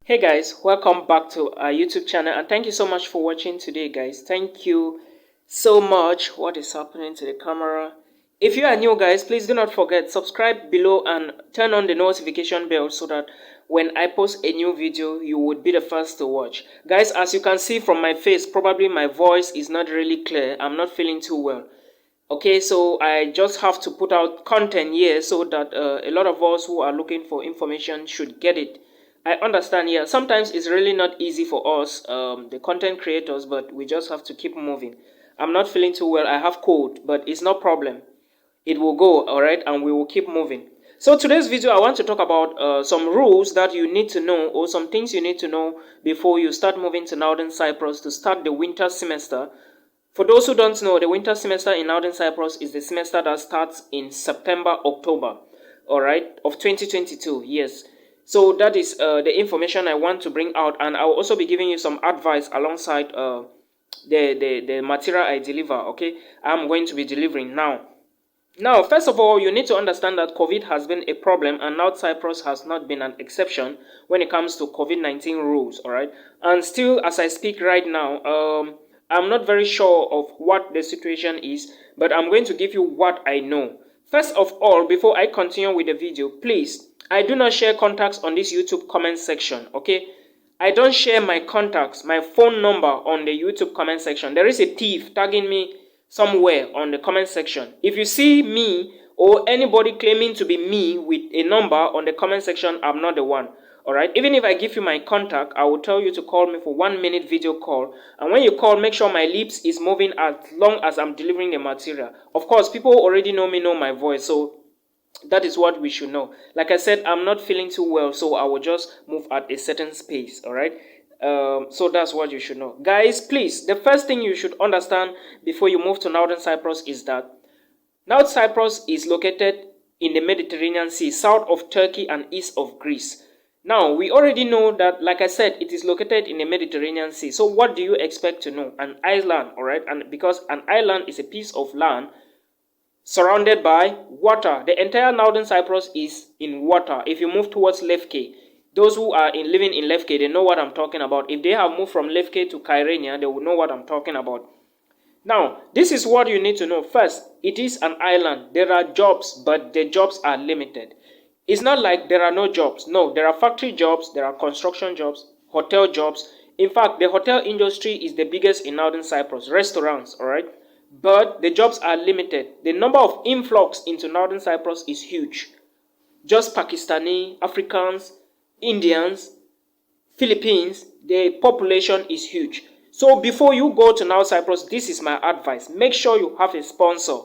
Hey guys, welcome back to our YouTube channel and thank you so much for watching today guys. Thank you so much. What is happening to the camera? If you are new guys, please do not forget subscribe below and turn on the notification bell so that when I post a new video you would be the first to watch. Guys, as you can see from my face, probably my voice is not really clear. I'm not feeling too well. Okay, so I just have to put out content here so that a lot of us who are looking for information should get it. I understand, yeah, sometimes it's really not easy for us, the content creators, but we just have to keep moving. I'm not feeling too well. I have cold, but it's no problem. It will go, all right, and we will keep moving. So today's video, I want to talk about some rules that you need to know, or some things you need to know before you start moving to Northern Cyprus to start the winter semester. For those who don't know, the winter semester in Northern Cyprus is the semester that starts in September, October, all right, of 2022, yes. So that is the information I want to bring out, and I will also be giving you some advice alongside the material I deliver, okay? I'm going to be delivering now. Now, first of all, you need to understand that COVID has been a problem and North Cyprus has not been an exception when it comes to COVID-19 rules, all right? And still, as I speak right now, I'm not very sure of what the situation is, but I'm going to give you what I know. First of all, before I continue with the video, please, I do not share contacts on this YouTube comment section, okay? I don't share my contacts, my phone number on the YouTube comment section. There is a thief tagging me somewhere on the comment section. If you see me or anybody claiming to be me with a number on the comment section, I'm not the one. Alright, even if I give you my contact, I will tell you to call me for 1 minute video call. And when you call, make sure my lips is moving as long as I'm delivering the material. Of course, people already know me, know my voice, so that is what we should know. Like I said, I'm not feeling too well, so I will just move at a certain space, all right? So that's what you should know. Guys, please, the first thing you should understand before you move to Northern Cyprus is that North Cyprus is located in the Mediterranean Sea, south of Turkey and east of Greece. Now, we already know that, like I said, it is located in the Mediterranean Sea. So what do you expect to know? An island, all right? And because an island is a piece of land surrounded by water. The entire Northern Cyprus is in water. If you move towards Lefke, those who are living in Lefke, they know what I'm talking about. If they have moved from Lefke to Kyrenia, they will know what I'm talking about. Now, this is what you need to know. First, it is an island. There are jobs, but the jobs are limited. It's not like there are no jobs. No, there are factory jobs, there are construction jobs, hotel jobs. In fact, the hotel industry is the biggest in Northern Cyprus. Restaurants, all right? But the jobs are limited. The number of influx into Northern Cyprus is huge. Just Pakistani, Africans, Indians, Philippines, the population is huge. So before you go to North Cyprus, this is my advice. Make sure you have a sponsor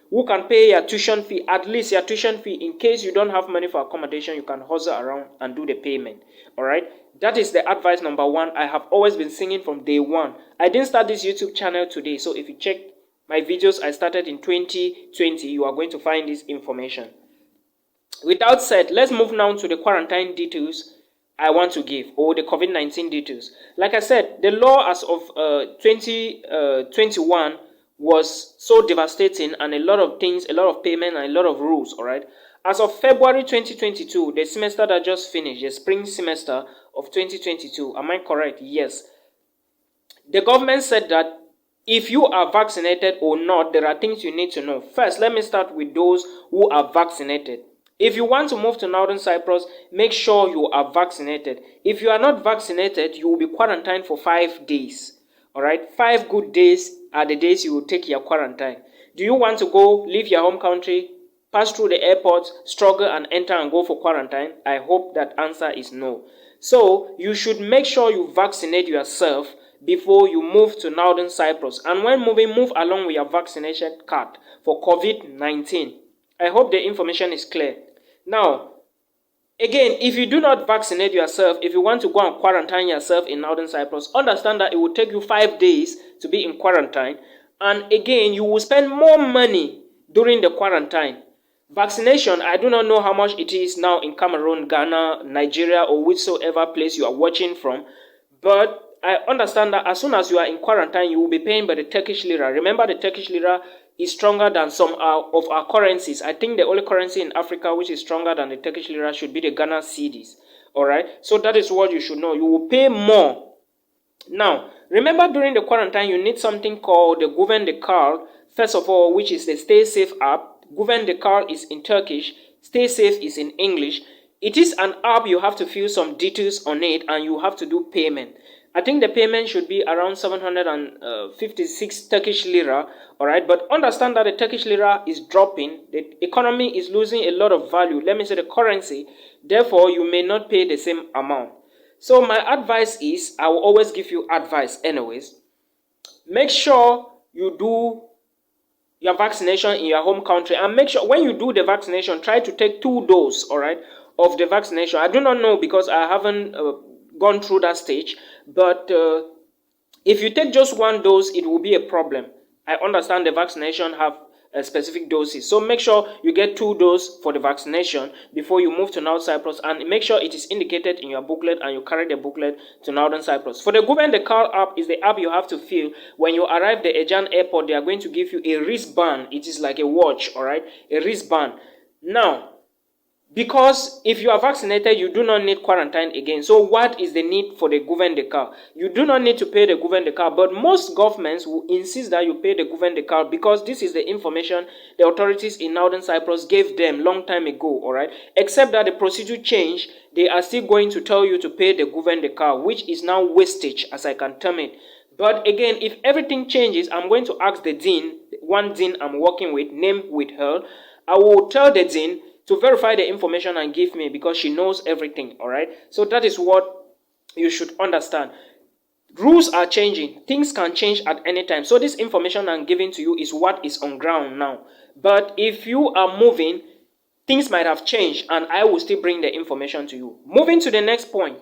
who can pay your tuition fee, at least your tuition fee. In case you don't have money for accommodation, you can hustle around and do the payment. All right? That is the advice number one. I have always been singing from day one. I didn't start this YouTube channel today, so if you check my videos I started in 2020, you are going to find this information. With that said, let's move now to the quarantine details I want to give, or the COVID-19 details. Like I said, the law as of 2021 was so devastating, and a lot of things, a lot of payment, and a lot of rules, all right? As of February 2022, the semester that just finished, the spring semester of 2022, am I correct? Yes. The government said that if you are vaccinated or not, there are things you need to know. First, let me start with those who are vaccinated. If you want to move to Northern Cyprus, make sure you are vaccinated. If you are not vaccinated, you will be quarantined for 5 days. All right, 5 good days are the days you will take your quarantine. Do you want to go, leave your home country, pass through the airport, struggle and enter and go for quarantine? I hope that answer is no. So you should make sure you vaccinate yourself before you move to Northern Cyprus. And when moving, move along with your vaccination card for COVID-19. I hope the information is clear. Now, again, if you do not vaccinate yourself, if you want to go and quarantine yourself in Northern Cyprus, understand that it will take you 5 days to be in quarantine. And again, you will spend more money during the quarantine. Vaccination, I do not know how much it is now in Cameroon, Ghana, Nigeria, or whichsoever place you are watching from. But I understand that as soon as you are in quarantine, you will be paying by the Turkish lira. Remember, the Turkish lira is stronger than some of our currencies. I think the only currency in Africa which is stronger than the Turkish lira should be the Ghana cedis. All right, so that is what you should know. You will pay more. Now, remember, during the quarantine, you need something called the guvende card. First of all, which is the Stay Safe app. Guvende card is in Turkish. Stay Safe is in English. It is an app. You have to fill some details on it, and you have to do payment. I think the payment should be around 756 Turkish lira. All right, but understand that the Turkish lira is dropping. The economy is losing a lot of value. Let me say the currency. Therefore, you may not pay the same amount. So my advice is, I will always give you advice anyways. Make sure you do your vaccination in your home country, and make sure when you do the vaccination, try to take 2 doses, all right, of the vaccination. I do not know because I haven't gone through that stage, but if you take just 1 dose, it will be a problem. I understand the vaccination have specific doses, so make sure you get 2 doses for the vaccination before you move to North Cyprus, and make sure it is indicated in your booklet and you carry the booklet to Northern Cyprus. For the guvende card app is the app you have to fill when you arrive the Aegean airport. They are going to give you a wristband. It is like a watch, all right, a wristband. Now, because if you are vaccinated, you do not need quarantine again. So what is the need for the guvende card? You do not need to pay the guvende card, but most governments will insist that you pay the guvende card because this is the information the authorities in Northern Cyprus gave them long time ago, all right? Except that the procedure changed, they are still going to tell you to pay the guvende card, which is now wastage, as I can term it. But again, if everything changes, I'm going to ask the dean, one dean I'm working with, name with her. I will tell the dean to verify the information and give me, because she knows everything, all right? So that is what you should understand. Rules are changing. Things can change at any time. So this information I'm giving to you is what is on ground now. But if you are moving, things might have changed, and I will still bring the information to you. Moving to the next point.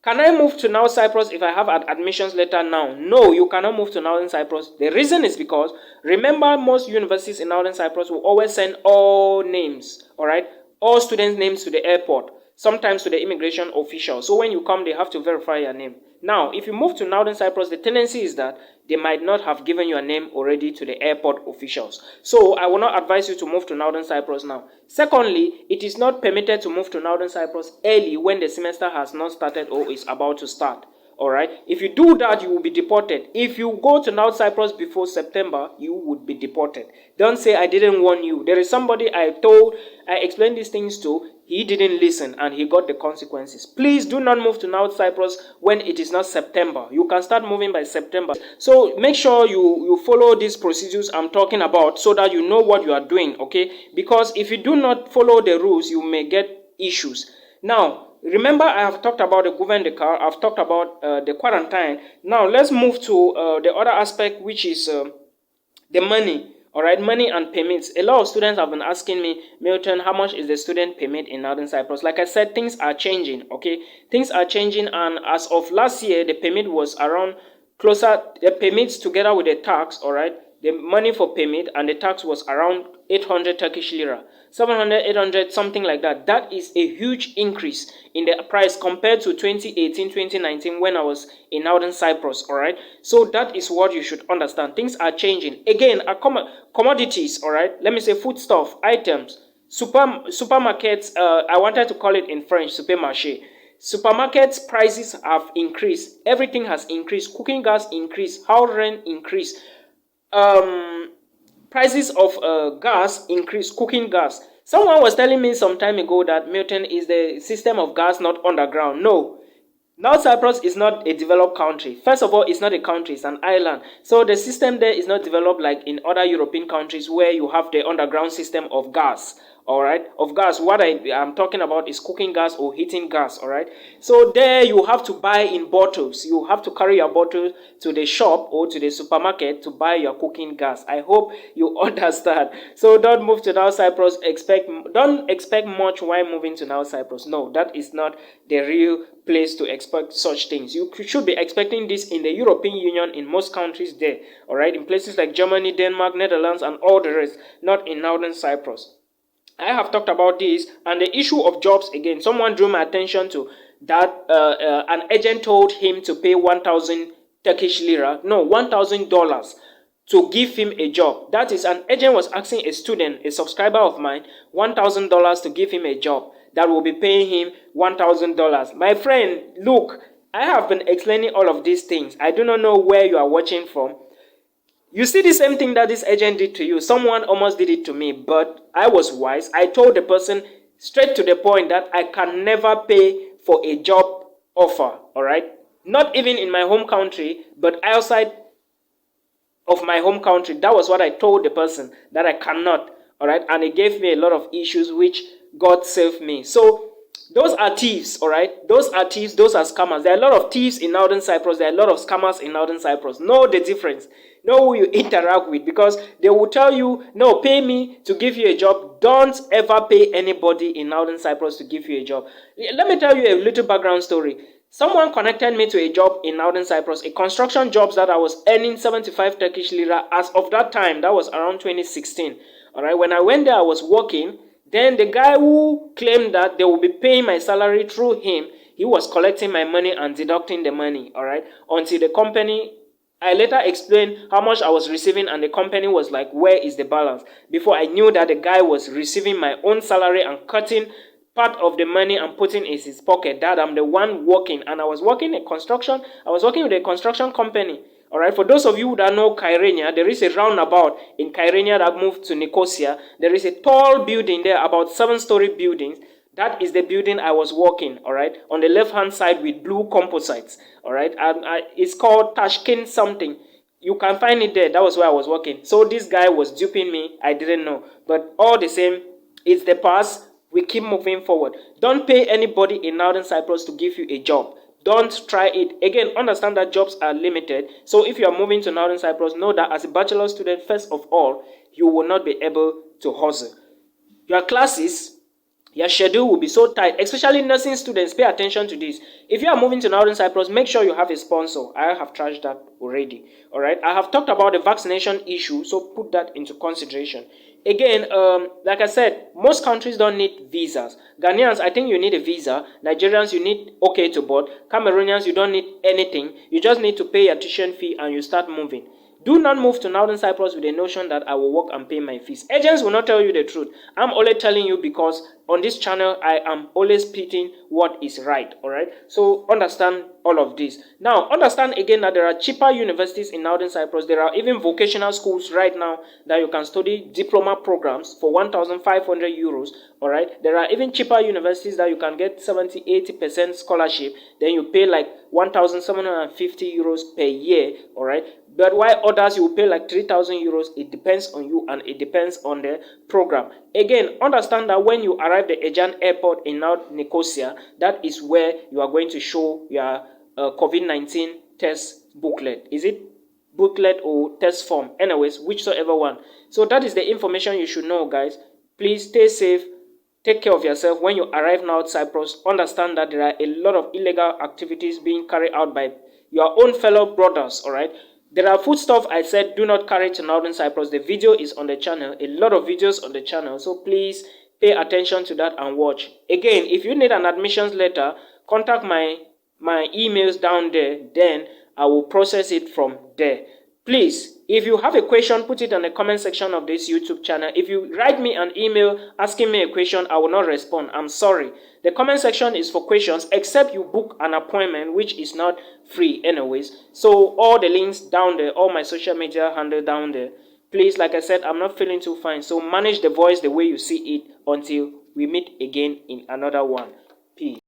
Can I move to North Cyprus if I have an admissions letter now? No, you cannot move to Northern Cyprus. The reason is because, remember, most universities in Northern Cyprus will always send all names, all right? All students' names to the airport, sometimes to the immigration official. So when you come, they have to verify your name. Now, if you move to Northern Cyprus, the tendency is that they might not have given your name already to the airport officials. So I will not advise you to move to Northern Cyprus now. Secondly, it is not permitted to move to Northern Cyprus early when the semester has not started or is about to start. All right. If you do that, you will be deported. If you go to North Cyprus before September, you would be deported. Don't say I didn't warn you. There is somebody I explained these things to. He didn't listen and he got the consequences. Please do not move to North Cyprus when it is not September. You can start moving by September. So make sure you follow these procedures I'm talking about so that you know what you are doing, okay? Because if you do not follow the rules, you may get issues. Now, remember, I have talked about the guvende card. I've talked about the quarantine. Now, let's move to the other aspect, which is the money. All right, money and permits. A lot of students have been asking me, Milton, how much is the student permit in Northern Cyprus? Like I said, things are changing, okay? Things are changing, and as of last year, the permit was around the permits together with the tax, all right? The money for permit and the tax was around 800 Turkish lira. 700, 800, something like that. That is a huge increase in the price compared to 2018, 2019 when I was in Northern Cyprus, all right? So that is what you should understand. Things are changing. Again, commodities, all right? Let me say foodstuff, items, supermarkets, I wanted to call it in French, supermarché. Supermarkets prices have increased. Everything has increased. Cooking gas increased. House rent increased. Prices of gas increase, cooking gas. Someone was telling me some time ago that Milton, is the system of gas not underground. No. North Cyprus is not a developed country. First of all, it's not a country, it's an island. So the system there is not developed like in other European countries where you have the underground system of gas. All right, of gas. What I'm talking about is cooking gas or heating gas. All right, so there you have to buy in bottles. You have to carry your bottle to the shop or to the supermarket to buy your cooking gas. I hope you understand. So don't move to North Cyprus. Don't expect much while moving to North Cyprus. No, that is not the real place to expect such things. You should be expecting this in the European Union, in most countries there. All right, in places like Germany, Denmark, Netherlands, and all the rest. Not in Northern Cyprus. I have talked about this, and the issue of jobs again. Someone drew my attention to that an agent told him to pay 1,000 Turkish lira, no, $1,000 to give him a job. That is, an agent was asking a student, a subscriber of mine, $1,000 to give him a job. that will be paying him $1,000. My friend, look, I have been explaining all of these things. I do not know where you are watching from. You see the same thing that this agent did to you. Someone almost did it to me, but I was wise. I told the person straight to the point that I can never pay for a job offer, all right? Not even in my home country, but outside of my home country. That was what I told the person, that I cannot, all right? And it gave me a lot of issues, which God saved me. So those are thieves, all right? Those are thieves, those are scammers. There are a lot of thieves in Northern Cyprus. There are a lot of scammers in Northern Cyprus. Know the difference. Know who you interact with, because they will tell you, no, pay me to give you a job. Don't ever pay anybody in Northern Cyprus to give you a job. Let me tell you a little background story. Someone connected me to a job in Northern Cyprus, a construction job that I was earning 75 Turkish lira as of that time. That was around 2016. All right, when I went there, I was working. Then the guy who claimed that they will be paying my salary through him, he was collecting my money and deducting the money, all right, until the company, I later explained how much I was receiving, and the company was like, where is the balance? Before I knew that the guy was receiving my own salary and cutting part of the money and putting in his pocket, that I'm the one working. And I was working in construction. I was working with a construction company. All right, for those of you that know Kyrenia, there is a roundabout in Kyrenia that moved to Nicosia. There is a tall building there, about 7-story buildings. That is the building I was working, all right, on the left-hand side with blue composites, all right. It's called Tashkent something. You can find it there. That was where I was working. So this guy was duping me. I didn't know. But all the same, it's the past. We keep moving forward. Don't pay anybody in Northern Cyprus to give you a job. Don't try it. Again, understand that jobs are limited. So if you are moving to Northern Cyprus, know that as a bachelor student, first of all, you will not be able to hustle. Your classes, your schedule will be so tight, especially nursing students. Pay attention to this. If you are moving to Northern Cyprus, make sure you have a sponsor. I have trashed that already. All right. I have talked about the vaccination issue, so put that into consideration. Again, like I said, most countries don't need visas. Ghanaians, I think you need a visa. Nigerians, you need okay to board. Cameroonians, you don't need anything. You just need to pay your tuition fee and you start moving. Do not move to Northern Cyprus with the notion that I will work and pay my fees. Agents will not tell you the truth. I'm only telling you because on this channel, I am always speaking what is right, all right? So understand all of this. Now, understand again that there are cheaper universities in Northern Cyprus. There are even vocational schools right now that you can study diploma programs for 1,500 euros, all right? There are even cheaper universities that you can get 70-80% scholarship. Then you pay like 1,750 euros per year, all right? But while others you will pay like 3,000 euros, it depends on you and it depends on the program. Again, understand that when you arrive at Aegean Airport in North Nicosia, that is where you are going to show your COVID-19 test booklet. Is it booklet or test form? Anyways, whichsoever one. So that is the information you should know, guys. Please stay safe. Take care of yourself. When you arrive now at Cyprus, understand that there are a lot of illegal activities being carried out by your own fellow brothers, all right? There are foodstuff I said do not carry to Northern Cyprus. The video is on the channel, a lot of videos on the channel, so please pay attention to that and watch. Again, if you need an admissions letter, contact my emails down there, then I will process it from there. Please, if you have a question, put it in the comment section of this YouTube channel. If you write me an email asking me a question, I will not respond. I'm sorry. The comment section is for questions, except you book an appointment, which is not free anyways. So all the links down there, all my social media handle down there. Please, like I said, I'm not feeling too fine. So manage the voice the way you see it until we meet again in another one. Peace.